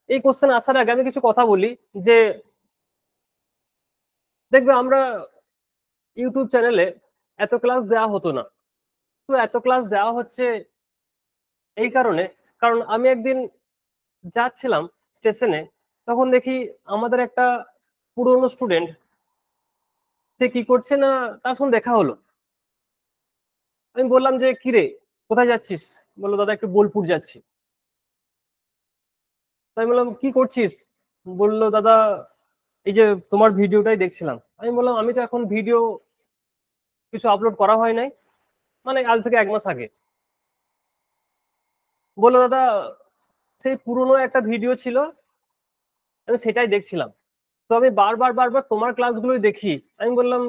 এই কোশ্চেন আসার আগে আমি কিছু কথা বলি যে দেখবে আমরা ইউটিউব চ্যানেলে এত ক্লাস দেওয়া হতো না। তো এত ক্লাস দেওয়া হচ্ছে এই কারণে, কারণ আমি একদিন যাচ্ছিলাম স্টেশনে, তখন দেখি আমাদের একটা পুরনো স্টুডেন্ট, সে কি করছে না, তার সঙ্গে দেখা হলো। আমি বললাম যে কি রে, কোথায় যাচ্ছিস? বললো দাদা একটু বোলপুর যাচ্ছি। তাই বললাম কি করছিস? বললো দাদা এই যে তোমার ভিডিওটাই দেখছিলাম। আমি বললাম আমি তো এখন ভিডিও কিছু আপলোড করা হয় নাই, মানে আজ থেকে 1 মাস আগে। বললো দাদা সেই পুরনো একটা ভিডিও ছিল, আমি সেটাই দেখছিলাম। তো আমি বারবার বারবার তোমার ক্লাসগুলোই দেখি। আমি বললাম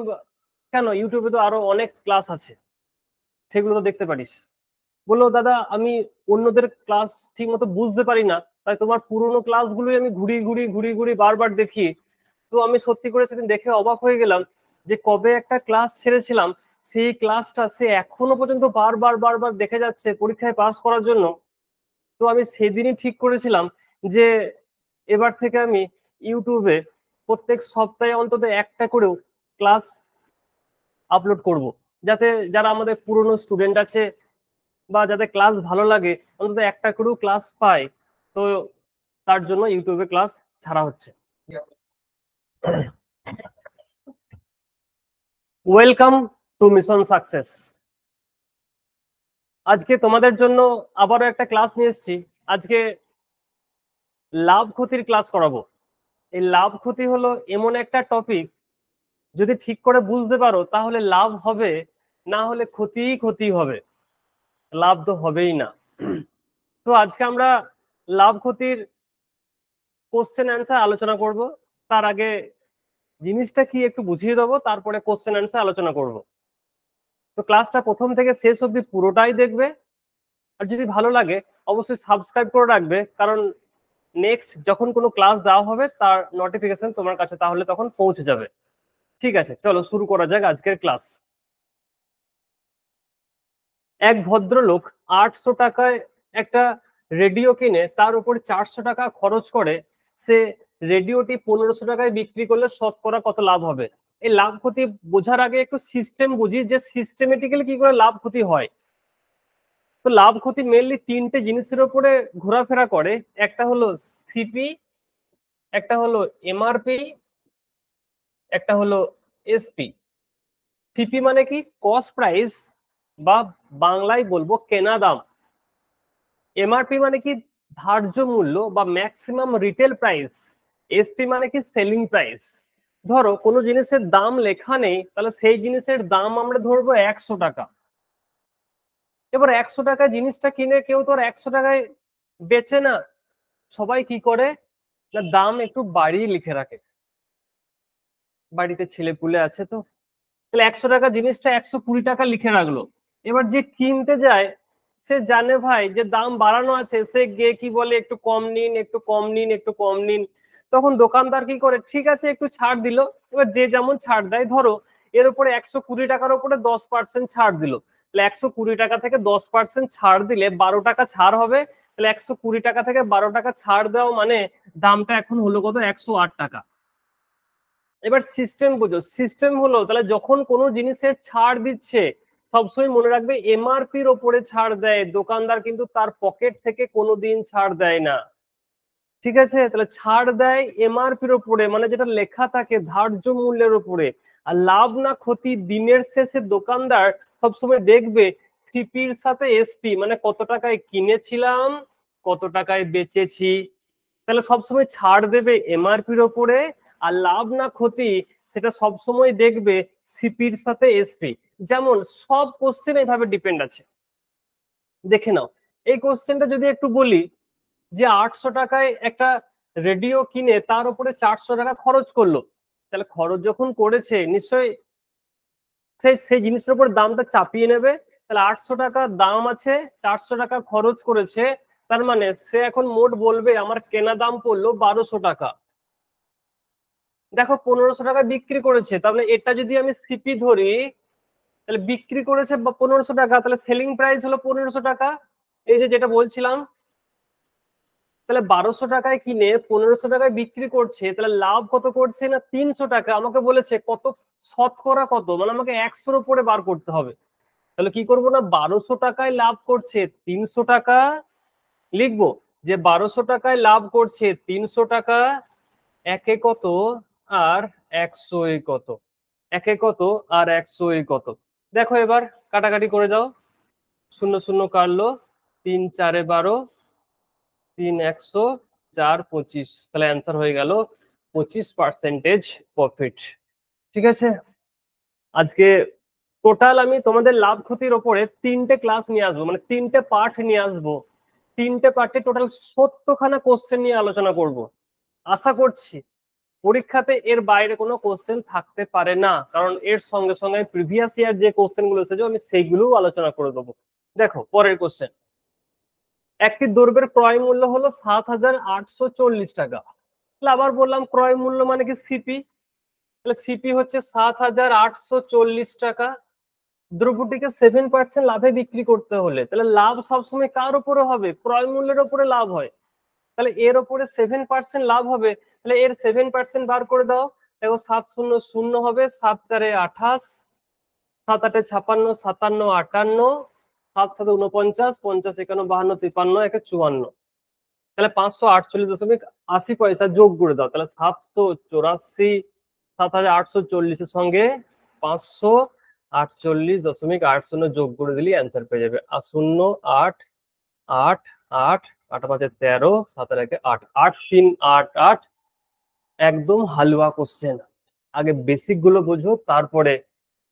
কেন, ইউটিউবে তো আরো অনেক ক্লাস আছে, সেগুলো তো দেখতে পারিস। বললো দাদা আমি অন্যদের ক্লাস ঠিক মতো বুঝতে পারি না, তাই তোমার পুরোনো ক্লাসগুলোই আমি ঘুরি ঘুরি ঘুরি ঘুরি বারবার দেখি। তো আমি সত্যি করে সেদিন দেখে অবাক হয়ে গেলাম যে কবে একটা ক্লাস ছেড়েছিলাম, সেই ক্লাসটা সে এখনো পর্যন্ত বারবার বারবার দেখে যাচ্ছে পরীক্ষায় পাস করার জন্য। তো আমি সেদিনই ঠিক করেছিলাম যে এবার থেকে আমি ইউটিউবে প্রত্যেক সপ্তাহে অন্তত একটা করেও ক্লাস আপলোড করব, যাতে যারা আমাদের পুরনো স্টুডেন্ট আছে বা যাদের ক্লাস ভালো লাগে অন্তত একটা করেও ক্লাস পায়। তো তার জন্য ইউটিউবে ক্লাস ছাড়া হচ্ছে। Welcome to mission success. আজকে তোমাদের জন্য আবারও একটা ক্লাস নিয়ে এসেছি। আজকে লাভ ক্ষতির ক্লাস করাবো। এই লাভ ক্ষতি হলো এমন একটা টপিক, যদি ঠিক করে বুঝতে পারো তাহলে লাভ হবে, না হলে ক্ষতিই ক্ষতি হবে, লাভ তো হবেই না। তো আজকে আমরা লাভ ক্ষতির কোশ্চেন অ্যান্সার আলোচনা করব। তার আগে জিনিসটা কি একটু বুঝিয়ে দেবো, তারপরে কোশ্চেন অ্যান্সার আলোচনা করব। তো ক্লাসটা প্রথম থেকে শেষ অবধি পুরোটাই দেখবে, আর যদি ভালো লাগে অবশ্যই সাবস্ক্রাইব করে রাখবে, কারণ নেক্সট যখন কোনো ক্লাস দেওয়া হবে তার নোটিফিকেশন তোমার কাছে তাহলে তখন পৌঁছে যাবে। ঠিক আছে, চলো শুরু করা যাক আজকের ক্লাস। এক ভদ্রলোক 800 টাকায় একটা রেডিও কিনে তার উপর 400 টাকা খরচ করে। সে রেডিওটি 1500 টাকায় বিক্রি করলে শতকরা কত লাভ হবে? এই লাভ ক্ষতি বোঝার আগে একটু সিস্টেম বুঝি, যে সিস্টেমেটিক্যালি কি করে লাভ ক্ষতি হয়। তো লাভ ক্ষতি মেনলি তিনটে জিনিসের উপরে ঘোরাফেরা করে। একটা হলো সিপি, একটা হলো এমআরপি, একটা হলো এসপি। সিপি মানে কি? কস্ট প্রাইস, বা বাংলায় বলবো কেনা দাম। এমআরপি মানে কি? ধার্য মূল্য বা ম্যাক্সিমাম রিটেল প্রাইস। এসপি মানে কি? Selling price. ধরো কোনো জিনিসের দাম লেখা নেই, তাহলে সেই জিনিসের দাম আমরা ধরবো 100 টাকা। এবার 100 টাকা জিনিসটা কিনে কেউ তো আর 100 টাকায় বেচে না। সবাই কি করে না, দাম একটু বাড়িয়ে লিখে রাখে। বাড়িতে ছেলে পুলে আছে তো, তাহলে 100 টাকা জিনিসটা 120 টাকা লিখে রাখলো। এবার যে কিনতে যায় সে জানে ভাই যে দাম বাড়ানো আছে, সে গিয়ে কি বলে একটু কম নিন, একটু কম নিন, একটু কম নিন। তখন দোকানদার কি করে, ঠিক আছে একটু ছাড় দিল। এবার যে যেমন ছাড় দেয়, ধরো এর উপরে 120 টাকার উপরে 10% ছাড় দিল, তাহলে 120 টাকা থেকে 10% ছাড় দিলে 12 টাকা ছাড় হবে। তাহলে 120 টাকা থেকে 12 টাকা ছাড় দেওয়া মানে দামটা এখন হলো কত? 108 টাকা। এবার সিস্টেম বুঝো, সিস্টেম হলো তাহলে যখন কোনো জিনিসের ছাড় দিচ্ছে সবসময় মনে রাখবে এমআরপির ওপরে ছাড় দেয় দোকানদার, কিন্তু তার পকেট থেকে কোনোদিন ছাড় দেয় না। ঠিক আছে, তাহলে ছাড় দেয় এমআরপির ওপরে, মানে যেটা লেখা থাকে ধার্য মূল্যের উপরে। আর লাভ না ক্ষতি, দিনের শেষে দোকানদার সবসময় দেখবে সিপির সাথে এসপি, মানে কত টাকায় কিনেছিলাম, কত টাকায় বেচেছি। তাহলে সবসময় ছাড় দেবে এমআরপির ওপরে, আর লাভ না ক্ষতি সেটা সবসময় দেখবে সিপির সাথে এসপি। যেমন সব কোশ্চেন এইভাবে ডিপেন্ড আছে। দেখে নাও এই কোশ্চেনটা যদি একটু বলি, যে 800 টাকায় একটা রেডিও কিনে তার উপরে 400 টাকা খরচ করলো, তাহলে খরচ যখন করেছে নিশ্চয়ই সেই সেই জিনিসটার উপর দামটা চাপিয়ে নেবে। তাহলে 800 টাকা দাম আছে, 400 টাকা খরচ করেছে, তার মানে সে এখন মোট বলবে আমার কেনা দাম পড়লো 1200 টাকা। দেখো 1500 টাকা বিক্রি করেছে, তাহলে এটা যদি আমি সিপি ধরি, তাহলে বিক্রি করেছে 1500 টাকা, তাহলে সেলিং প্রাইস হলো 1500 টাকা। এই যে যেটা বলছিলাম, তাহলে 1200 টাকায় কিনে 1500 টাকায় বিক্রি করছে, তাহলে লাভ কত করছে না 300 টাকা। আমাকে বলেছে কত, শতকরা কত, মানে আমাকে 100-র উপরে বার করতে হবে। তাহলে কি করবো না, 1200 টাকায় লাভ করছে 300 টাকা, লিখবো যে 1200 টাকায় লাভ করছে 300 টাকা, একে কত আর 100 কত, একে কত আর 100 কত। দেখো এবার কাটাকাটি করে যাও, শূন্য শূন্য কাটলো, 3 4 12, 3 100, 4 25, তাহলে অ্যান্সার হয়ে গেল 25% প্রফিট। ঠিক আছে, আজকে টোটাল আমি তোমাদের লাভ ক্ষতির ওপরে 3টে ক্লাস নিয়ে আসবো, মানে 3টে পার্ট নিয়ে আসবো। 3টে পার্টে টোটাল 70খানা কোশ্চেন নিয়ে আলোচনা করব। আশা করছি পরীক্ষাতে এর বাইরে কোনো কোশ্চেন থাকতে পারে না, কারণ এর সঙ্গে সঙ্গে প্রিভিয়াস ইয়ার যে কোশ্চেন গুলো এসেছে আমি সেইগুলোও আলোচনা করে দেবো। দেখো পরের কোশ্চেন, একটি দ্রব্যের ক্রয় মূল্য হলো 7,840 টাকা। আবার বললাম ক্রয় মূল্য মানে কি সিপি, তাহলে সিপি হচ্ছে 7,840 টাকা। দ্রব্যটিকে 7% লাভে বিক্রি করতে হলে তাহলে লাভ সবসময় কার উপরে হবে, ক্রয় মূল্যের উপরে লাভ হয়। তাহলে এর উপরে 7% লাভ হবে, তাহলে এর 7% বার করে দাও। দেখো 7 শূন্য শূন্য হবে, 7 4 28, 7 8 56, 57 58, 7 7 49, 50 51 52 53, 1 54, তাহলে 548.80 যোগ করে দাও। তাহলে 784, 7,840 এর সঙ্গে 548.80 যোগ করে দিলে অ্যান্সার পেয়ে যাবে। আর 0 8 8 8 8 5 13, 7 1 8, 8 3 8 8, একদম হালুয়া কোশ্চেন। আগে বেসিক গুলো বোঝো, তারপরে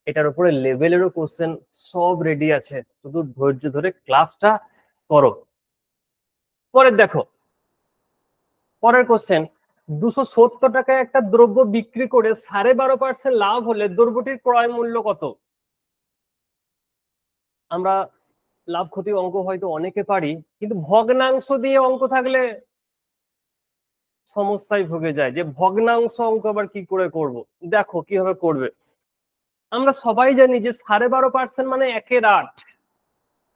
এটার উপরে লেভেলেরও কোশ্চেন সব রেডি আছে, শুধু ধৈর্য ধরে ক্লাসটা করো। পরের দেখো, পরের কোশ্চেন, 270 টাকায় একটা দ্রব্য বিক্রি করে 12.5% লাভ হলে দ্রব্যটির ক্রয় মূল্য কত? আমরা লাভ ক্ষতি অঙ্ক হয়তো অনেকে পারি, কিন্তু ভগ্নাংশ দিয়ে অঙ্ক থাকলে সমস্যায় ভুগে যায়, যে ভগ্নাংশ অঙ্ক আবার কি করে করব। দেখো কিভাবে করবে, আমরা সবাই জানি যে 12.5% মানে 1/8।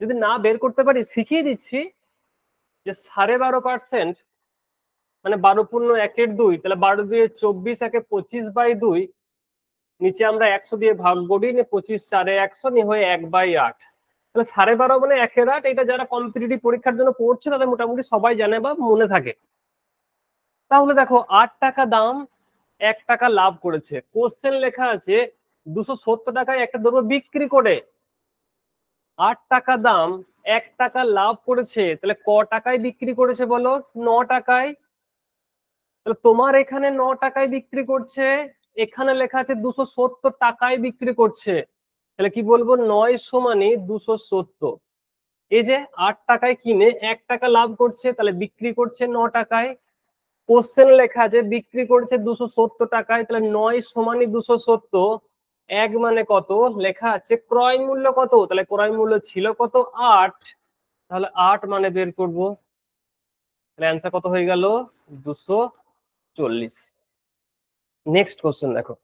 যদি না বের করতে পারি শিখিয়ে দিচ্ছি, যে 12.5% মানে 12 পূর্ণ 1/2, তাহলে 12 দিয়ে 24, 1 25/2, নিচে আমরা 100 দিয়ে ভাগ করি, 25 4 100 নিয়ে হয়ে 1/8। তাহলে 12.5 মানে 1/8। এটা যারা কম্পিটিটিভ পরীক্ষার জন্য পড়ছে তাদের মোটামুটি সবাই জানে বা মনে থাকে। তাহলে দেখো 8 টাকা দাম, 1 টাকা লাভ করেছে। কোশ্চেন লেখা আছে 270 টাকায় একটা দ্রব্য বিক্রি করে 8 টাকা দাম, 1 টাকা লাভ করেছে। তাহলে ক টাকায় বিক্রি করেছে বলো, 9 টাকায়। তাহলে তোমার এখানে 9 টাকায় বিক্রি করছে, এখানে লেখা আছে 270 টাকায় বিক্রি করছে। তাহলে কি বলবো, 9 সমানই 270। এই যে 8 টাকায় কিনে 1 টাকা লাভ করছে, তাহলে বিক্রি করছে 9 টাকায়। কোশ্চেন লেখা আছে বিক্রি করছে 270 টাকায়, তাহলে 9 সমানই 270। 1 মানে কত, লেখা আছে ক্রয় মূল্য কত, তাহলে ক্রয় মূল্য ছিল কত 8, তাহলে 8 মানে বের করব। তাহলে অ্যান্সার কত হয়ে গেল, 240। নেক্সট কোশ্চেন দেখো,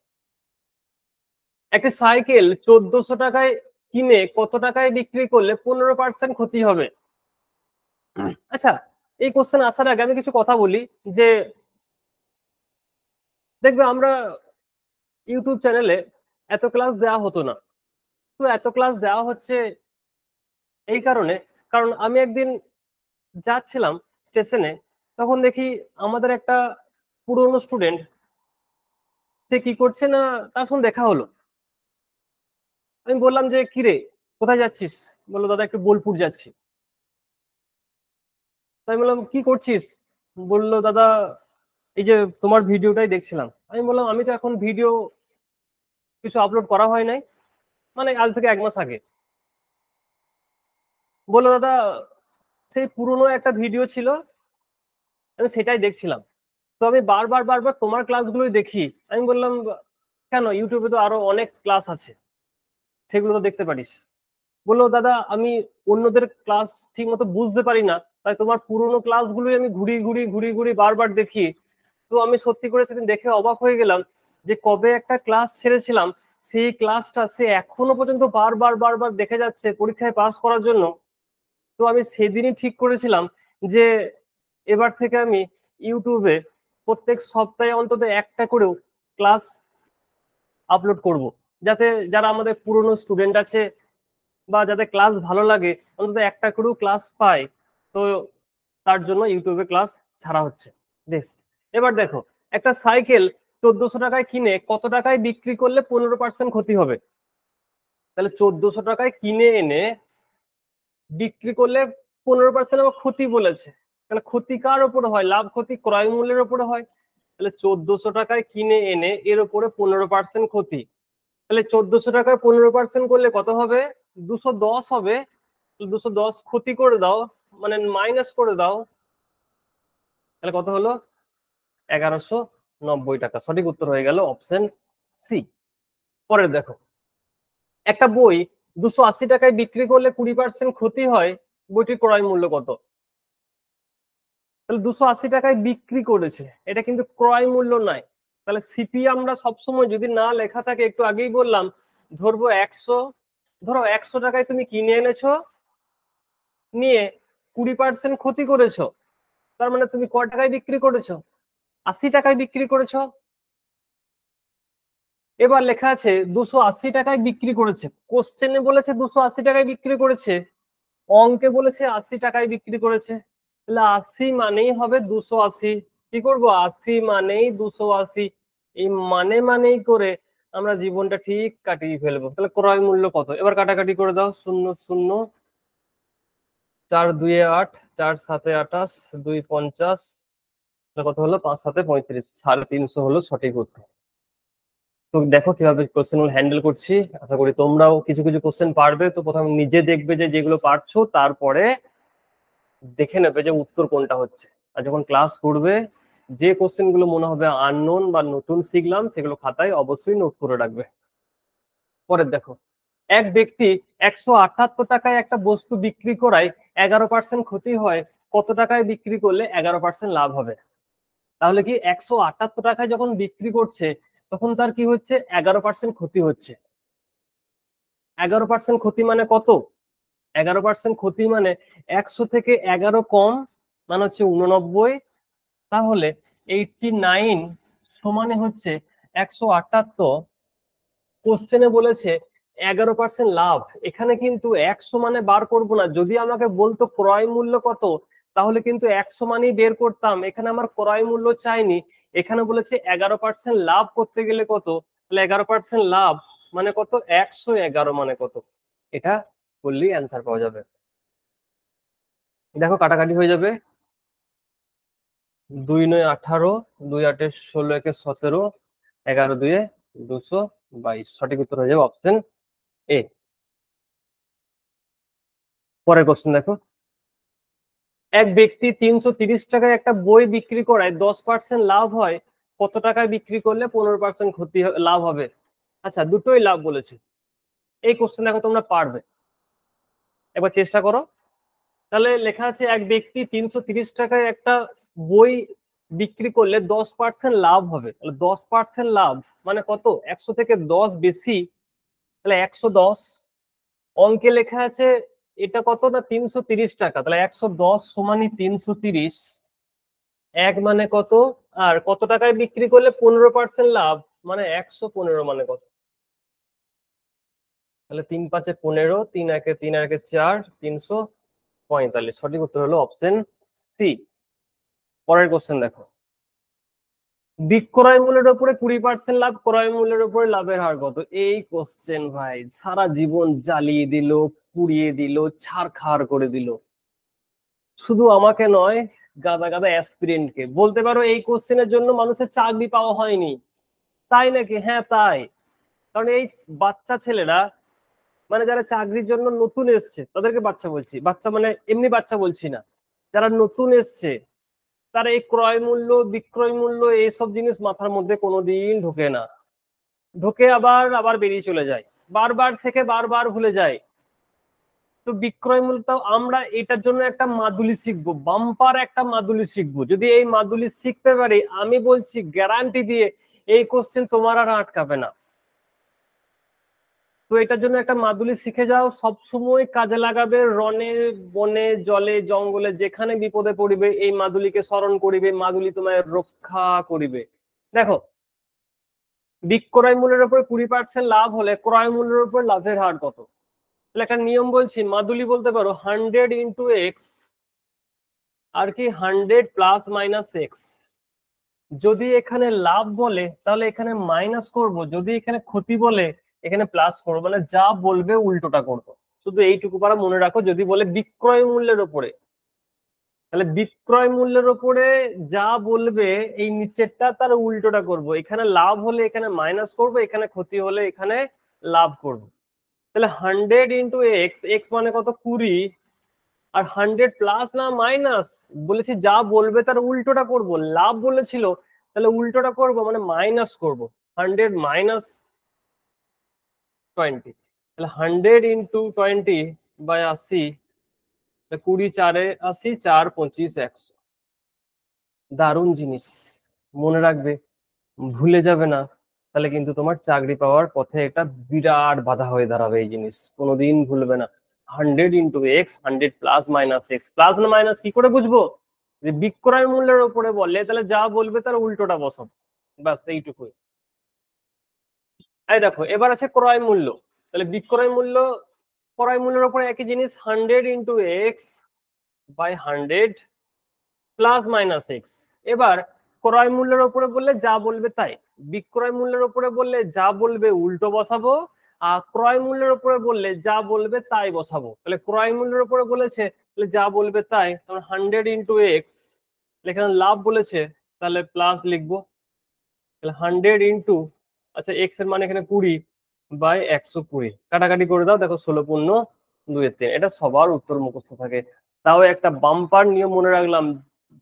একটা সাইকেল 1400 টাকায় কিনে কত টাকায় বিক্রি করলে 15% ক্ষতি হবে? আচ্ছা, এই কোশ্চেন আসার আগে আমি কিছু কথা বলি, যে দেখবে আমরা ইউটিউব চ্যানেলে এত ক্লাস দেওয়া হতো না, তো এত ক্লাস দেওয়া হচ্ছে এই কারণে, কারণ আমি একদিন যাচ্ছিলাম স্টেশনে, তখন দেখি আমাদের একটা পুরনো স্টুডেন্ট, সে কি করছে না, তার সঙ্গে দেখা হলো। আমি বললাম যে কিরে কোথায় যাচ্ছিস, বললো দাদা একটু বোলপুর যাচ্ছি। তাই বললাম কি করছিস, বললো দাদা এই যে তোমার ভিডিওটাই দেখছিলাম। আমি বললাম আমি তো এখন ভিডিও কিছু আপলোড করা হয় নাই, মানে আজ থেকে 1 মাস আগে। বললো দাদা সেই পুরনো একটা ভিডিও ছিল, আমি সেটাই দেখছিলাম, তো আমি বারবার বারবার তোমার ক্লাসগুলোই দেখি। আমি বললাম কেন, ইউটিউবে তো আরো অনেক ক্লাস আছে, সেগুলো তো দেখতে পারিস। বললো দাদা আমি অন্যদের ক্লাস ঠিক মতো বুঝতে পারি না, তাই তোমার পুরোনো ক্লাসগুলোই আমি ঘুরি ঘুরি ঘুরি ঘুরি বারবার দেখি। তো আমি সত্যি করে সেদিন দেখে অবাক হয়ে গেলাম, যে কবে একটা ক্লাস ছেড়েছিলাম, সেই ক্লাসটা সে এখনো পর্যন্ত বারবার বারবার দেখে যাচ্ছে পরীক্ষায় পাস করার জন্য। তো আমি সেদিনই ঠিক করেছিলাম যে এবার থেকে আমি ইউটিউবে প্রত্যেক সপ্তাহে অন্তত একটা করেও ক্লাস আপলোড করব, যাতে যারা আমাদের পুরনো স্টুডেন্ট আছে বা যাদের ক্লাস ভালো লাগে অন্তত একটা করেও ক্লাস পায়, তো তার জন্য ইউটিউবে ক্লাস ছাড়া হচ্ছে। বেশ, এবার দেখো, একটা সাইকেল 1400 টাকায় কিনে কত টাকায় বিক্রি করলে 15% ক্ষতি হবে? তাহলে 1400 টাকায় কিনে এনে বিক্রি করলে 15% আমার ক্ষতি বলেছে। তাহলে ক্ষতি কার ওপরে হয়? লাভ ক্ষতি ক্রয় মূল্যের ওপরে হয়। তাহলে 1400 টাকায় কিনে এনে এর উপরে 15% ক্ষতি। তাহলে 1400 টাকায় 15% করলে কত হবে? 210 হবে। 210 ক্ষতি করে দাও, মানে মাইনাস করে দাও, তাহলে কত হলো? 1190 টাকা। সঠিক উত্তর হয়ে গেল অপশন সি। পরের দেখো, একটা বই 280 টাকায় বিক্রি করলে 20% ক্ষতি হয়, বইটির ক্রয় মূল্য কত? তাহলে 280 টাকায় বিক্রি করেছে, এটা কিন্তু ক্রয় মূল্য নাই। তাহলে সিপি আমরা সবসময় যদি না লেখা থাকে, একটু আগেই বললাম, ধরবো 100, ধরো 100 টাকায় তুমি কিনে এনেছো, নিয়ে 20% ক্ষতি করেছো, তার মানে তুমি ক টাকায় বিক্রি করেছো? 80 টাকায় বিক্রি করেছো। এবার লেখা আছে 280 টাকায় বিক্রি করেছে, কোশ্চেনে বলেছে 280 টাকায় বিক্রি করেছে, অঙ্কে বলেছে 80 টাকায় বিক্রি করেছে। তাহলে 80 মানেই হবে 280। কি করবো? 80 মানেই 280। এই মানেই করে আমরা জীবনটা ঠিক কাটিয়ে ফেলবো। তাহলে ক্রয় মূল্য কত? এবার কাটাকাটি করে দাও। 0 0, 4 2 8, 4 7 28, 2 50, কত হলো? 5 7 35, 350 হলো সঠিক উত্তর। তো দেখো কিভাবে কোশ্চেন গুলো হ্যান্ডেল করছি। আশা করি তোমরাও কিছু কিছু কোশ্চেন পারবে। তো প্রথমে নিজে দেখবে যে যেগুলো পারছো, তারপরে দেখে নেবে যে উত্তর কোনটা হচ্ছে। আর যখন ক্লাস করবে, যে কোশ্চেন গুলো মনে হবে আননোন বা নতুন শিখলাম, সেগুলো খাতায় অবশ্যই নোট করে রাখবে। পরের দেখো, এক ব্যক্তি 178 টাকায় একটা বস্তু বিক্রি করায় 11% ক্ষতি হয়, কত টাকায় বিক্রি করলে 11% লাভ হবে? তাহলে কি 178 টাকায় যখন বিক্রি করছে, তখন তার কি হচ্ছে? 11% ক্ষতি হচ্ছে। 11% ক্ষতি মানে কত? 11% ক্ষতি মানে 100 থেকে 11 কম, মানে হচ্ছে 89। তাহলে 89 সমানে হচ্ছে 178। কোশ্চেনে বলেছে 11% লাভ। এখানে কিন্তু 100 মানে বার করবো না। যদি আমাকে বলতো ক্রয় মূল্য কত, তাহলে কিন্তু 100 মানেই বের করতাম। এখানে আমার ক্রয় মূল্য চাইনি, এখানে বলেছে 11% লাভ করতে গেলে কত। তাহলে 11% লাভ মানে কত? 111 মানে কত? এটা বললেই অ্যান্সার পাওয়া যাবে। দেখো কাটাকাটি হয়ে যাবে। 2 9 18, 2 8 16, 1 17, 11 2 222। সঠিক উত্তর হয়ে যাবে অপশন এ। পরের কোশ্চেন দেখো, এক ব্যক্তি 330 টাকায় একটা বই বিক্রি করায় 10% লাভ হয়, কত টাকায় বিক্রি করলে 15% ক্ষতি লাভ হবে? আচ্ছা, দুটোই লাভ বলেছে। এই কোশ্চেন দেখো তোমরা পারবে, একবার চেষ্টা করো। তাহলে লেখা আছে এক ব্যক্তি 330 টাকায় একটা বই বিক্রি করলে 10% লাভ হবে। তাহলে 10% লাভ মানে কত? 100 থেকে 10 বেশি, তাহলে 110। অঙ্কে লেখা আছে এটা কত না 330 টাকা, তাহলে 110 সমানই 330। এক মানে কত? আর কত টাকায় বিক্রি করলে 15% লাভ, মানে 115 মানে কত? তাহলে 3 5 15, 3 1 3 1 4, 345। সঠিক উত্তর হলো অপশন সি। পরের কোশ্চেন দেখো, বিক্রয় মূল্যের উপরে 20% লাভ, ক্রয় মূল্যের উপরে লাভের হার কত? এই কোশ্চেন ভাই সারা জীবন জ্বালিয়ে দিল, পুড়িয়ে দিল, ছারখার করে দিল। শুধু আমাকে নয়, গাদা গাদা অ্যাসপিরেন্টকে। বলতে পারো এই কোশ্চেনের জন্য মানুষের চাকরি পাওয়া হয়নি। তাই নাকি? হ্যাঁ তাই। কারণ এই বাচ্চা ছেলেরা, মানে যারা চাকরির জন্য নতুন এসছে তাদেরকে বাচ্চা বলছি, বাচ্চা মানে এমনি বাচ্চা বলছি না, যারা নতুন এসছে, তারা এই ক্রয় মূল্য বিক্রয় মূল্য এইসব জিনিস মাথার মধ্যে কোনোদিন ঢোকে না। ঢোকে আবার আবার বেরিয়ে চলে যায়, বারবার শেখে বারবার ভুলে যায়। তো বিক্রয় মূল্য, আমরা এটার জন্য একটা মাদুলি শিখবো, বাম্পার একটা মাদুলি শিখবো। যদি এই মাদুলি শিখতে পারি, আমি বলছি গ্যারান্টি দিয়ে এই কোশ্চেন তোমার আর আটকাবে না। তো এটার জন্য একটা মাদুলি শিখে যাও, সব সময় কাজে লাগাবে। রনে বনে জলে জঙ্গলে যেখানে বিপদে পড়িবে এই মাদুলিকে স্মরণ করিবে, মাদুলি তোমায় রক্ষা করিবে। দেখো, বিক্রয় মূল্যের উপর 20% লাভ হলে ক্রয় মূল্যের উপর লাভের হার কত? তাহলে একটা নিয়ম বলছি, মাদুলি বলতে পারো 100 ইন্টু এক্স আর কি 100 প্লাস মাইনাস এক্স। যদি এখানে লাভ বলে তাহলে এখানে মাইনাস করব, যদি এখানে ক্ষতি বলে এখানে প্লাস করবো, মানে যা বলবে উল্টোটা করবো। শুধু এইটুকু পারা মনে রাখো, যদি বলে বিক্রয় মূল্যের উপরে তাহলে বিক্রয় মূল্যের উপরে যা বলবে এই নিচেরটা তার উল্টোটা করব। এখানে লাভ হলে এখানে মাইনাস করব, এখানে ক্ষতি হলে এখানে লাভ করব। তাহলে 100 ইন্টু এক্স, এক্স মানে কত 20, আর 100 প্লাস না মাইনাস, বলেছি যা বলবে তার উল্টোটা করব। লাভ বলেছিল তাহলে উল্টোটা করব, মানে মাইনাস করব। 100 মাইনাস 20, তাহলে 100 ইন্টু 20 বাই 80, 20 4 80, 4 25 100। দারুণ জিনিস, মনে রাখবে, ভুলে যাবে না, তাহলে কিন্তু তোমার চাকরি পাওয়ার পথে একটা বিরাট বাধা হয়ে দাঁড়াবে। এই জিনিস কোনোদিন ভুলবে না। 100 into x, 100 plus minus x. Plus না মাইনাস কি করে বুঝবো? যে বিক্রয় মূল্যের উপরে বললে তাহলে যা বলবে তার উল্টোটা বসাবো, ব্যাস এইটুকুই। এই দেখো, এবার আছে ক্রয় মূল্য। তাহলে বিক্রয় মূল্য ক্রয় মূল্যের উপরে একই জিনিস, 100 into x by 100 plus minus x. এবার ক্রয় মূল্যের উপরে বললে যা বলবে তাই, বিক্রয় মূল্যের উপরে বললে যা বলবে উল্টো বসাবো, আর ক্রয় মূল্যের উপরে বললে যা বলবে তাই বসাবো। তাহলে ক্রয় মূল্যের উপরে বলেছে তাহলে যা বলবে তাই, তাহলে 100 ইন্টু এক্স, এখানে লাভ বলেছে তাহলে প্লাস লিখবো। তাহলে 100 ইন্টু, আচ্ছা এক্স এর মানে এখানে 20 বাই 120, কাটাকাটি করে দাও, দেখো 16 পূর্ণ 2 3। এটা সবার উত্তর মুখস্থ থাকে। তাও একটা বাম্পার নিয়ম মনে রাখলাম,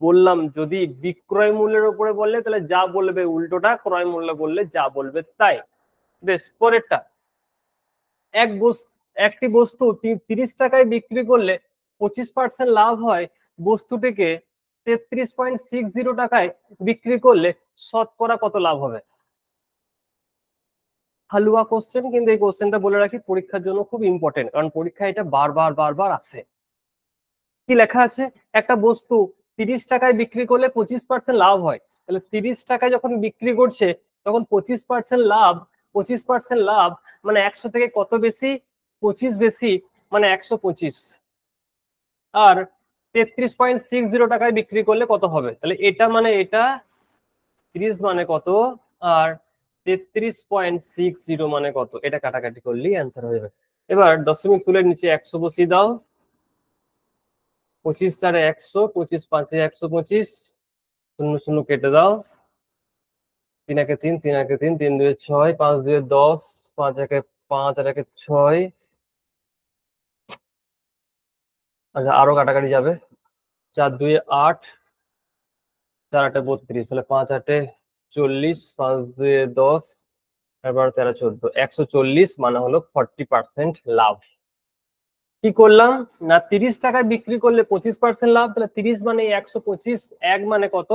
বললাম যদি বিক্রয় মূল্যের উপরে বললে তাহলে যা বলবে উল্টোটা, ক্রয় মূল্য বললে যা বলবে তাই। বেশ, পরেরটা, একটি বস্তু 30 টাকায় বিক্রি করলে 25% লাভ হয়, বস্তুটিকে 33.60 টাকায় বিক্রি করলে শতকরা কত লাভ হবে? হালুয়া কোশ্চেন, কিন্তু এই কোশ্চেনটা বলে রাখি পরীক্ষার জন্য খুব ইম্পর্টেন্ট, কারণ পরীক্ষা এটা বারবার বারবার আসে। কি লেখা আছে? একটা বস্তু 30 টাকায় বিক্রি করলে 25% লাভ হয়। তাহলে 30 টাকায় যখন বিক্রি করছে তখন 25% লাভ, 25% লাভ মানে 100 থেকে কত বেশি? 25 বেশি, মানে 125। আর 33.60 টাকায় বিক্রি করলে কত হবে? তাহলে এটা মানে এটা 30 মানে কত, আর 33.60 মানে কত, এটা কাটাকাটি করলেই অ্যান্সার হয়ে যাবে। এবার দশমিক তুলে নিচে 100 বসিয়ে দাও। 25 4 100, 25 5 125, 0 0 কেটে দাও। 3 1 3, 3 1 3, 3 2 6, 5 2 10, 5 1 5 আর 1 6। আচ্ছা আরো কাটাকাটি যাবে, 4 2 8, 4 8 32, তাহলে 5 8 40, 5 2 10, 12 13 14, 140 মানে হলো 40% লাভ। কি করলাম না, 30 টাকায় বিক্রি করলে 25% লাভ, তাহলে 30 মানে 125, 1 মানে কত,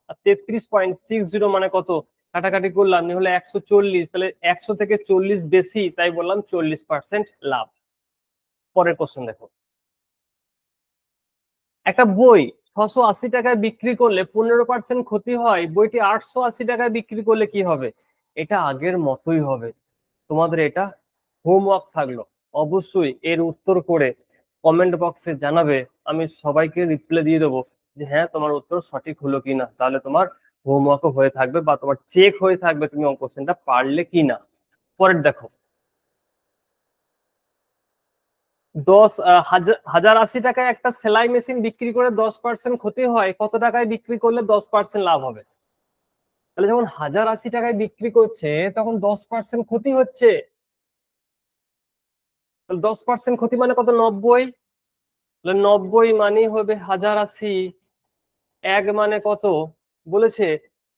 আর 33.60 মানে কত, কাটাকাটি করলাম হলো 140, তাহলে 100 থেকে 40 বেশি, তাই বললাম 40% লাভ। পরের কোশ্চেন দেখো, একটা বই 680 টাকায় বিক্রি করলে 15% ক্ষতি হয়, বইটি 880 টাকায় বিক্রি করলে কি হবে? এটা আগের মতোই হবে। তোমাদের এটা হোমওয়ার্ক থাকলো, অবশ্যই এর উত্তর করে কমেন্ট বক্সে জানাবে। আমি সবাইকে রিপ্লাই দিয়ে দেবো যে হ্যাঁ তোমার উত্তর সঠিক হলো কিনা, তাহলে তোমার হোমওয়ার্কও হয়ে থাকবে বা তোমার চেক হয়ে থাকবে তুমি কোশ্চেনটা পারলে কিনা। পরের দেখো, 1080 টাকায় একটা সেলাই মেশিন বিক্রি করে 10% ক্ষতি হয়, কত টাকায় বিক্রি করলে 10% লাভ হবে? তাহলে যখন 1080 টাকায় বিক্রি করছে তখন 10% ক্ষতি হচ্ছে, 10% ক্ষতি মানে কত, 90। তাহলে 90 মানে হবে 1080, 1 মানে কত বলেছে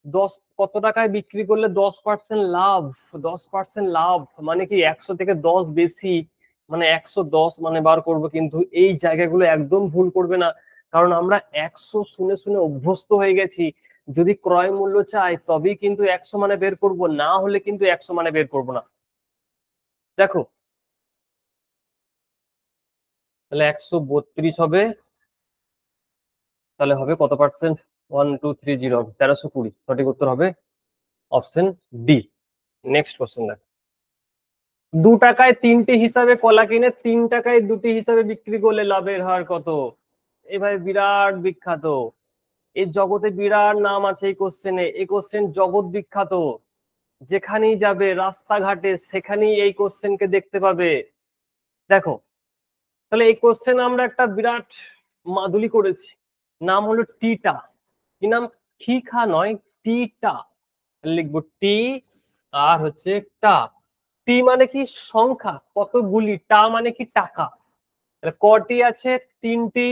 10, কত টাকায় বিক্রি করলে 10% লাভ। 10% লাভ মানে কি 100 থেকে 10 বেশি, মানে 110 মানে বার করবো। কিন্তু এই জায়গাগুলো একদম ভুল করবে না, কারণ আমরা 100 শুনে শুনে অভ্যস্ত হয়ে গেছি। যদি ক্রয় মূল্য চাই তবেই কিন্তু 100 মানে বের করব, না হলে কিন্তু 100 মানে বের করবো না। দেখো তাহলে 132 হবে, তাহলে হবে কত পার্সেন্ট? 1230, 1320। সঠিক উত্তর হবে অপশন ডি। নেক্সট কোশ্চেন দেখ, 2 টাকায় 3টি হিসাবে কলা কিনে 3 টাকায় 2টি হিসাবে বিক্রি করলে লাভের হার কত? এভাবে বিরাট বিখ্যাত, এই জগতে বিরাট নাম আছে এই কোশ্চেনে। এই কোশ্চেন জগৎ বিখ্যাত, যেখানেই যাবে রাস্তাঘাটে সেখানেই এই কোশ্চেনকে দেখতে পাবে। দেখো, তাহলে এই কোশ্চেন আমরা একটা বিরাট মাদুলি করেছি, নাম হলো টিটা। কি নাম? খিখা নয়, টিটা। লিখবো টি আর হচ্ছে টা। টি মানে কি? সংখ্যা, কতগুলি। টা মানে কি? টাকা। তাহলে কটি আছে? 3টি।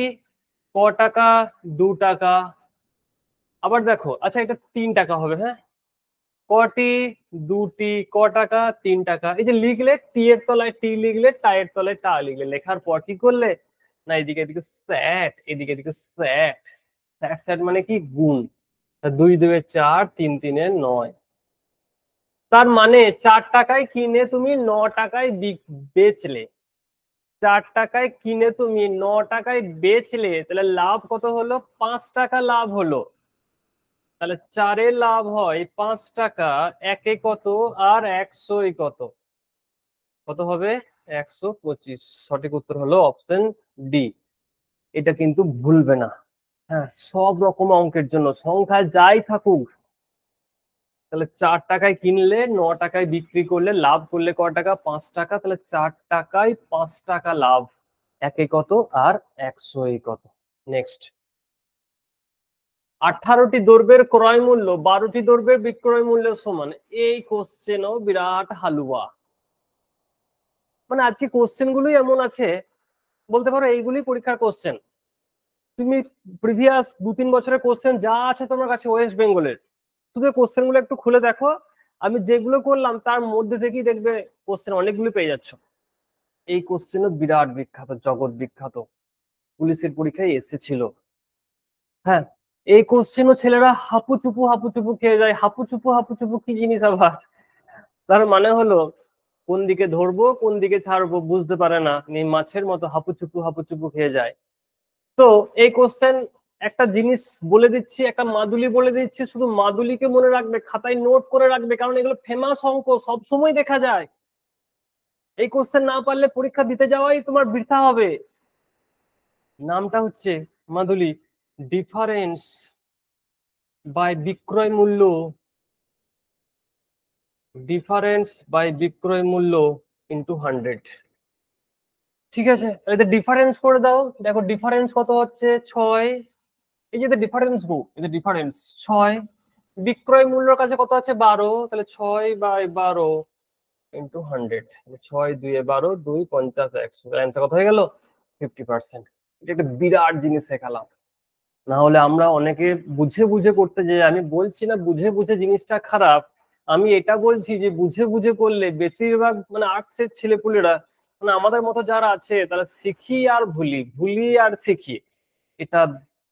ক টাকা? 2 টাকা। আবার দেখো, আচ্ছা এটা 3 টাকা হবে, হ্যাঁ। কটি? 2টি। ক টাকা? 3 টাকা। এই যে লিখলে, টি এর তলায় টি লিখলে, টা এর তলায় টা লিখলে, লেখার পর কি করলে না, এদিকে এদিকে স্যাট, এদিকে এদিকে স্যাট। স্যাট স্যাট মানে কি? গুণ। 2 2 4, 3 3 9। তার মানে 4 টাকায় কিনে তুমি 9 টাকায় বেচলে। 4 টাকায় কিনে তুমি 9 টাকায় বেচলে, তাহলে লাভ কত হলো? 5 টাকা লাভ হলো। তাহলে 4-এ লাভ হয় 5 টাকা, একে কত আর 100 কত? কত হবে? 125। সঠিক উত্তর হলো অপশন ডি। এটা কিন্তু ভুলবে না। হ্যাঁ, সব রকম অঙ্কের জন্য সংখ্যায় যাই থাকুক, তাহলে 4 টাকায় কিনলে 9 টাকায় বিক্রি করলে লাভ করলে ক টাকা? 5 টাকা। তাহলে 4 টাকায় 5 টাকা লাভ, একে কত আর 100 কত? নেক্সট, 18টি দ্রব্যের ক্রয় মূল্য 12টি দ্রব্যের বিক্রয় মূল্য সমান। এই কোশ্চেনও বিরাট হালুয়া। মানে আজকে কোশ্চেন গুলোই এমন আছে, বলতে পারো এইগুলি পরীক্ষার কোশ্চেন। তুমি প্রিভিয়াস 2-3 বছরের কোশ্চেন যা আছে তোমার কাছে ওয়েস্ট বেঙ্গলের, শুধু কোশ্চেন গুলো একটু খুলে দেখো। আমি যেগুলো করলাম তার মধ্যে থেকেই দেখবে কোশ্চেন অনেকগুলো পেয়ে যাচ্ছ। এই কোশ্চেনও বিরাট বিখ্যাত, জগৎ বিখ্যাত, পুলিশের পরীক্ষায় এসেছিল। হ্যাঁ, এই কোশ্চেনও ছেলেরা হাপুচুপু হাপুচুপু খেয়ে যায়। হাপুচুপু হাপুচুপু কি জিনিস আবার? তার মানে হলো কোন দিকে ধরবো কোন দিকে ছাড়বো বুঝতে পারে না, মাছের মতো হাপুচুপু হাপুচুপু খেয়ে যায়। তো এই কোশ্চেন, একটা জিনিস বলে দিচ্ছি, একটা মাদুলি বলে দিচ্ছি, শুধু মাদুলিকে মনে রাখবে, খাতায় নোট করে রাখবে, কারণ এগুলো ফেমাস অঙ্ক, সবসময় দেখা যায়। এই কোশ্চেন না পারলে পরীক্ষা দিতে যাওয়াই তোমার বৃথা হবে। নামটা হচ্ছে মাদুলি, ডিফারেন্স বাই বিক্রয় মূল্য, ডিফারেন্স বাই বিক্রয় মূল্য ইন্টু 100। ঠিক আছে, এদের ডিফারেন্স করে দাও। দেখো ডিফারেন্স কত হচ্ছে? 6। এই যে ডিফারেন্স গো, এই যে ডিফারেন্স 6, বিক্রয় মূল্যের কাছে কত আছে? 12। তাহলে 6/12 ইন্টু 100। 6 2 12, 2 50 100। অ্যান্সার কত হয়ে গেল? 50%। এটা একটা বিরাট জিনিস শেখালাম। না হলে আমরা অনেকে বুঝে বুঝে করতে যাই। আমি বলছি না বুঝে বুঝে জিনিসটা খারাপ, আমি এটা বলছি যে বুঝে বুঝে করলে বেশিরভাগ মানে আর্টসের ছেলেপুলেরা, মানে আমাদের মতো যারা আছে, তারা শিখি আর ভুলি, ভুলি আর শিখি। এটা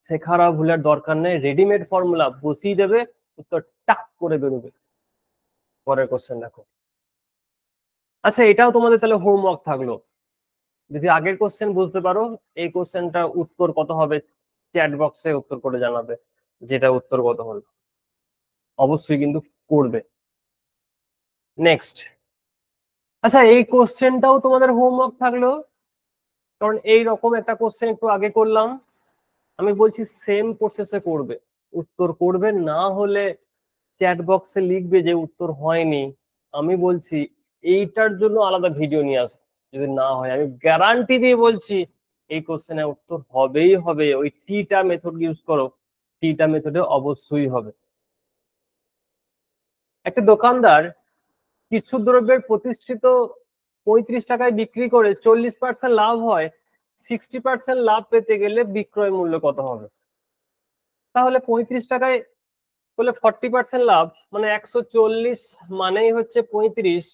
শেখার আর ভুলের দরকার নেই, রেডিমেড ফর্মুলা বসিয়ে দেবে, উত্তর টাক করে বেরোবে। পরের কোশ্চেন দেখো। আচ্ছা, এটাও তোমাদের তাহলে হোমওয়ার্ক থাকলো। যদি আগের কোশ্চেন বুঝতে পারো, এই কোশ্চেনটা উত্তর কত হবে চ্যাট বক্সে উত্তর করে জানাবে, যেটা উত্তর কত হলো। অবশ্যই কিন্তু করবে। নেক্সট, আচ্ছা এই কোশ্চেনটাও তোমাদের হোমওয়ার্ক থাকলো, কারণ এই রকম একটা কোশ্চেন একটু আগে করলাম। আমি বলছি সেম প্রসেসে করবে, উত্তর করবে, না হলে চ্যাট বক্সে লিখবে যে উত্তর হয়নি। আমি বলছি এইটার জন্য আলাদা ভিডিও নিয়ে আসবো। যদি না হয় আমি গ্যারান্টি দিয়ে বলছি এই কোশ্চেনের উত্তর হবেই হবে। ওই টিটা মেথড ইউজ করো, টিটা মেথডে অবশ্যই হবে। একটা দোকানদার কিছু দ্রব্যের প্রতিষ্ঠিত 35 টাকায় বিক্রি করে 40% লাভ হয়, 60% লাভ পেতে গেলে বিক্রয় মূল্য কত হবে? তাহলে 35 টাকায় বলে 40% লাভ, মানে 140 মানেই হচ্ছে 35,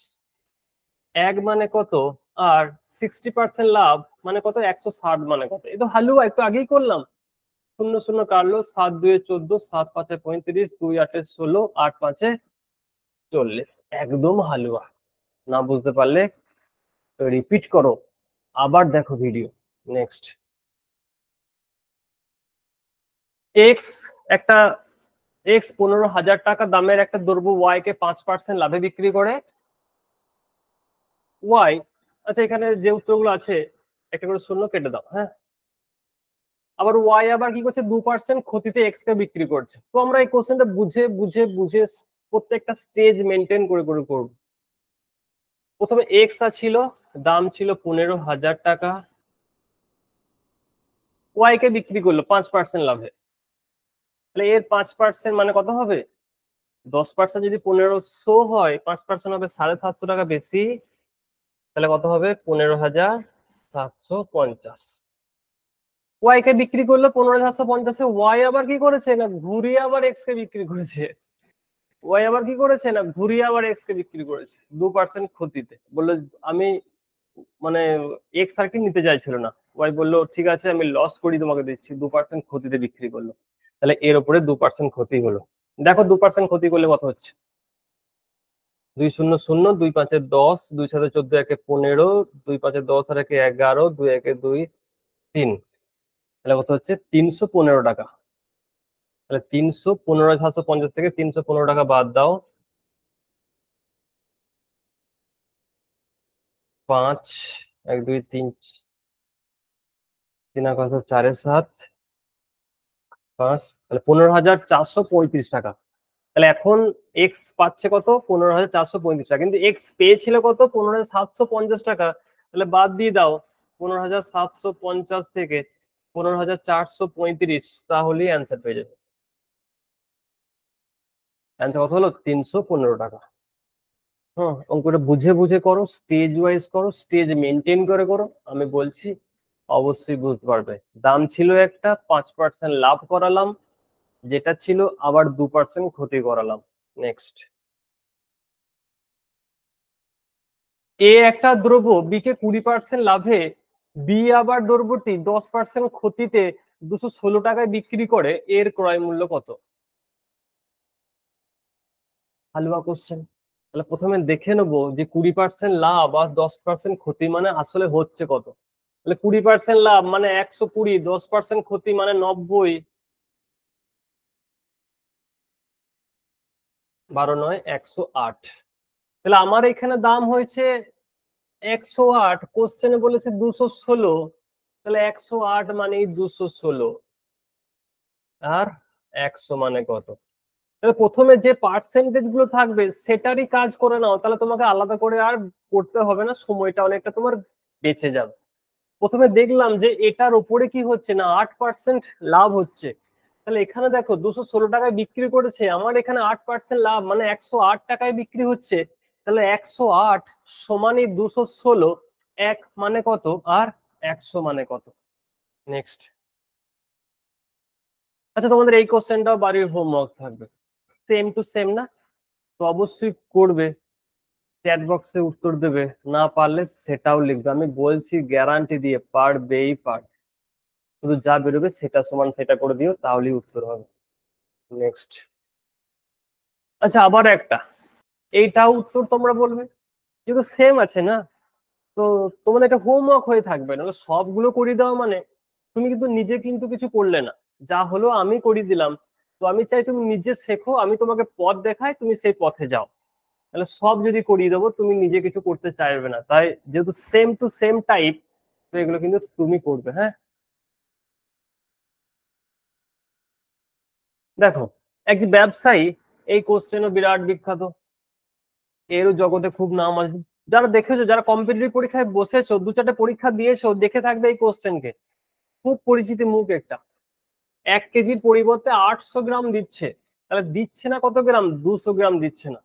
এক মানে কত, আর 60% লাভ মানে কত, 160 মানে কত? এই তো হালুয়া, একটু আগেই করলাম। 0 0 কাটলো, 7 2 14, 7 5 35, 2 8 16, 8 5 40। একদম হালুয়া। না বুঝতে পারলে রিপিট করো, আবার দেখো ভিডিও, নেক্সট, এক্স একটা এক্স 15,000 টাকা দামের একটা দ্রব্য ওয়াই কে 5% লাভে বিক্রি করে। ওয়াই, আচ্ছা এখানে যে উত্তরগুলো আছে একটা করে শূন্য কেটে দাও, হ্যাঁ। আবার ওয়াই আবার কি করছে, 2% ক্ষতিতে এক্স কে বিক্রি করছে। তো আমরা এই কোশ্চেনটা বুঝে বুঝে বুঝে প্রত্যেকটা স্টেজ মেনটেন করে করে করবো। প্রথমে এক্স ছিল, দাম ছিল 15,000 টাকা, ওয়াই কে বিক্রি করলো 5% লাভে। তাহলে এর 5% মানে কত হবে? 10% যদি 1500 হয়, 5% হবে 750 টাকা বেশি। তাহলে কত হবে? 15,750। ওয়াই কে বিক্রি করলো 15,750। ওয়াই আবার কি করেছে না, ঘুরিয়ে আবার এক্স কে বিক্রি করেছে। ওয়াই আবার কি করেছে না, ঘুরিয়ে আবার এক্স কে বিক্রি করেছে 2% ক্ষতিতে। বললো আমি মানে এক্স আর কি নিতে চাইছিল না, ওয়াই বললো ঠিক আছে আমি লস করি তোমাকে দিচ্ছি, 2% ক্ষতিতে বিক্রি করলো। তাহলে এর উপরে 2% ক্ষতি হলো। দেখো 2% ক্ষতি করলে কত হচ্ছে? 2 0 0, 2 5 10, 2 7 14, 1 15, 2 5 10 আর 1 11, 2 1 2 3। তাহলে কত হচ্ছে? 315 টাকা। তাহলে 315,750 থেকে 315 টাকা বাদ দাও, 5 1 2 3 3 কত, 4 7 5, তাহলে 15,435 টাকা। তাহলে এখন এক্স পাচ্ছে কত? 15,435 টাকা, কিন্তু এক্স পেয়েছিল কত? 15,750 টাকা। তাহলে বাদ দিয়ে দাও 15,750 থেকে 15,435, তাহলেই অ্যান্সার পেয়ে যাবে। অ্যান্সার কত হলো? 315 টাকা। হ্যাঁ, অঙ্কটা বুঝে বুঝে করো, স্টেজ ওয়াইজ করো, স্টেজ মেনটেন করে করো, আমি বলছি অবশ্যই বুঝতে পারবে। দাম ছিল একটা, 5% লাভ করালাম, যেটা ছিল আবার 2% ক্ষতি করালাম। নেক্সট, এ একটা দ্রব্য বি কে 20% লাভে, বি আবার দ্রব্যটি 10% ক্ষতিতে 216 টাকায় বিক্রি করে, এর ক্রয় মূল্য কত? হালুয়া কোশ্চেন। তাহলে প্রথমে দেখে নেবো যে 20% লাভ আর 10% ক্ষতি মানে আসলে হচ্ছে কত। তাহলে 20% লাভ মানে 120, 10% ক্ষতি মানে 90, 12 9 108। তাহলে আমার এখানে দাম হয়েছে 108, কোশ্চেনে বলেছে 216। তাহলে 108 মানেই 216, আর 100 মানে কত? তাহলে প্রথমে যে পার্সেন্টেজ গুলো থাকবে সেটারই কাজ করে নাও, তাহলে তোমাকে আলাদা করে আর করতে হবে না, সময়টা অনেকটা তোমার বেঁচে যাবে। প্রথমে দেখলাম যে এটার উপরে কি হচ্ছে না, 8% লাভ হচ্ছে। তাহলে এখানে দেখো 216 টাকায় বিক্রি করেছে, আমার এখানে 8% লাভ মানে 108 টাকায় বিক্রি হচ্ছে। তাহলে 108 সমানই 216, এক মানে কত আর 100 মানে কত। নেক্সট, আচ্ছা তোমাদের এই কোশ্চেনটাও বাড়ির হোমওয়ার্ক থাকবে, সেম টু সেম না? তো অবশ্যই করবে, চ্যাট বক্সে উত্তর দেবে, না পারলে সেটাও লিখবে। আমি বলছি গ্যারান্টি দিয়ে পারবেই পারবে, শুধু যা বেরোবে সেটা সমান সেটা করে দিও, তাহলেই উত্তর হবে। নেক্সট, আচ্ছা আবার একটা, এইটাও উত্তর তোমরা বলবে, যেহেতু সেম আছে না। তো তোমাদের একটা হোমওয়ার্ক হয়ে থাকবে, নাহলে সবগুলো করিয়ে দেওয়া মানে তুমি কিন্তু নিজে কিন্তু কিছু করলে না, যা হলো আমি করিয়ে দিলাম। তো আমি চাই তুমি নিজে শেখো, আমি তোমাকে পথ দেখাই, তুমি সেই পথে যাও। তাহলে সব যদি করিয়ে দেবো তুমি নিজে কিছু করতে চাইবে না, তাই যেহেতু সেম টু সেম টাইপ, তো এগুলো কিন্তু তুমি করবে, হ্যাঁ। দেখো, এক ব্যবসায়ী, এই কোশ্চেনও বিরাট বিখ্যাত, এরও জগতে খুব নাম আছে। যারা দেখেছো, যারা কম্পিটিটিভ পরীক্ষায় বসেছো, 2 4টে পরীক্ষা দিয়েছো, দেখে থাকবে এই কোশ্চেনকে, খুব পরিচিত মুখ একটা। 1 কেজির পরিবর্তে 800 গ্রাম দিচ্ছে, তাহলে দিচ্ছে না কত গ্রাম? 200 গ্রাম দিচ্ছে না।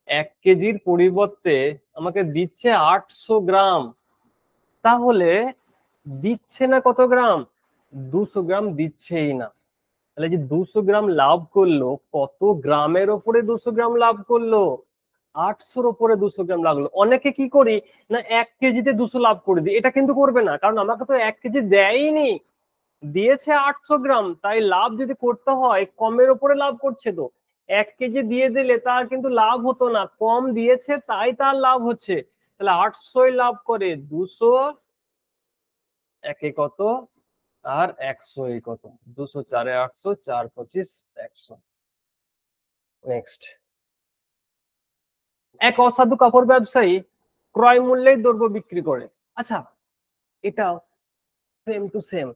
1 কেজির পরিবর্তে আমাকে দিচ্ছে 800 গ্রাম, তাহলে দিচ্ছে না কত গ্রাম? 200 গ্রাম দিচ্ছেই না। তাহলে যে 200 গ্রাম লাভ করলো, কত গ্রামের ওপরে 200 গ্রাম লাভ করলো? 800-র ওপরে 200 গ্রাম লাগলো। অনেকে কি করি না, 1 কেজিতে 200 লাভ করে দিই, এটা কিন্তু করবে না, কারণ আমাকে তো 1 কেজি দেয়নি, দিয়েছে 800 গ্রাম, তাই লাভ যদি করতে হয় কমের ওপরে লাভ করছে। তো 1 কেজি দিয়ে দিলে তার কিন্তু লাভ হতো না, কম দিয়েছে তাই তার লাভ হচ্ছে। তাহলে 800 লাভ করে, 200 একে কত আর 100 এই কত, 200 4 800, 4 25 100। নেক্সট, এক অসাধু কাপড় ব্যবসায়ী ক্রয় মূল্যে দ্রব্য বিক্রি করে। আচ্ছা, এটা সেম টু সেম,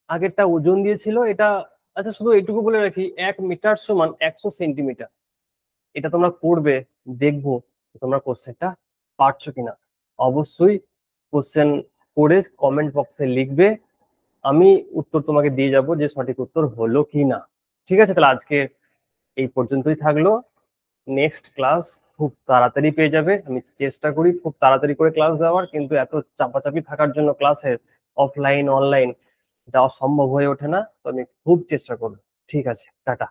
আগেরটা ওজন দিয়েছিল, এটা আচ্ছা শুধু এইটুকু বলে রাখি, 1 মিটার সমান 100 সেন্টিমিটার। এটা তোমরা করবে, দেখবো তোমরা কোশ্চেনটা পারছো কিনা। অবশ্যই কোশ্চেন করে কমেন্ট বক্সে লিখবে, আমি উত্তর তোমাকে দিয়ে যাব যে সঠিক উত্তর হলো কি না। ঠিক আছে, তাহলে আজকে এই পর্যন্তই থাকলো। নেক্সট ক্লাস খুব তাড়াতাড়ি পেয়ে যাবে, আমি চেষ্টা করি খুব তাড়াতাড়ি করে ক্লাস দেওয়ার, কিন্তু এত চাপাচাপি থাকার জন্য ক্লাসের অফলাইন অনলাইন যাওয়া সম্ভব হয়ে ওঠে না, তো আমি খুব চেষ্টা করবো। ঠিক আছে, টাটা।